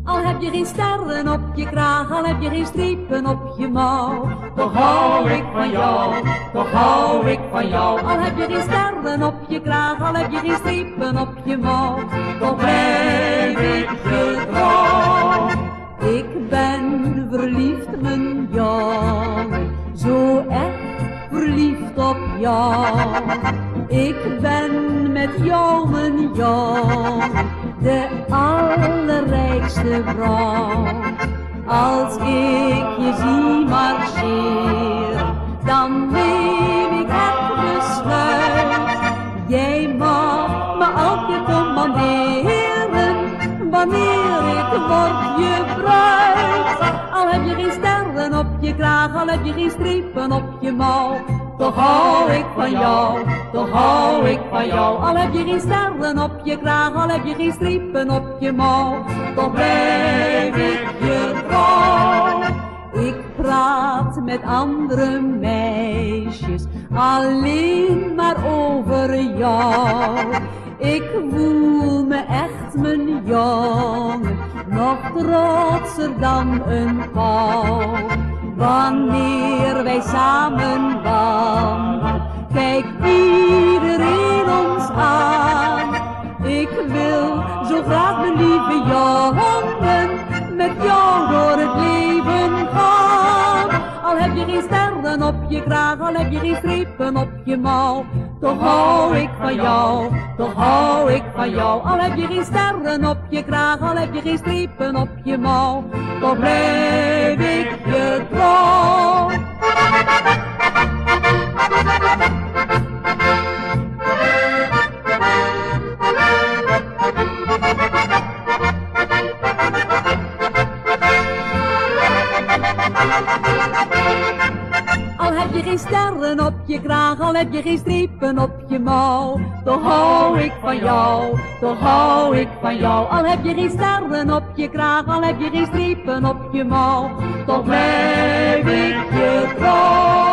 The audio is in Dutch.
Al heb je geen sterren op je kraag, al heb je geen strepen op je mouw, toch hou ik van jou, toch hou ik van jou. Al heb je geen sterren op je kraag, al heb je geen strepen op je mouw, toch blijf ik je trouw. Ik ben verliefd, mijn jongen, zo echt verliefd op jou. Ik ben met jou, mijn jongen, de allerrijkste vrouw. Als ik je zie marcheren, dan neem ik het besluit. Jij mag me altijd commanderen, wanneer ik word je bruid. Al heb je geen sterren op je kraag, al heb je geen strepen op je mouw, toch hou ik van jou, toch hou ik van jou. Al heb je geen sterren op je kraag, al heb je geen strepen op je mouw, toch blijf ik je trouw. Ik praat met andere meisjes alleen maar over jou. Ik voel me echt, mijn jongen, nog trotser dan een pauw. Wanneer wij samen wandelen, kijkt iedereen ons aan. Ik wil zo graag, mijn lieve jongen, met jou door het leven gaan. Al heb je geen sterren op je kraag, al heb je geen strepen op je mouw, toch hou ik van jou, toch hou ik van jou. Al heb je geen sterren op je kraag, al heb je geen strepen op je mouw, toch blijf ik je trouw. Al heb je geen sterren op je kraag, al heb je geen strepen op je mouw, toch hou ik van jou, toch hou ik van jou. Al heb je geen sterren op je kraag, al heb je geen strepen op je mouw, toch blijf ik je trouw.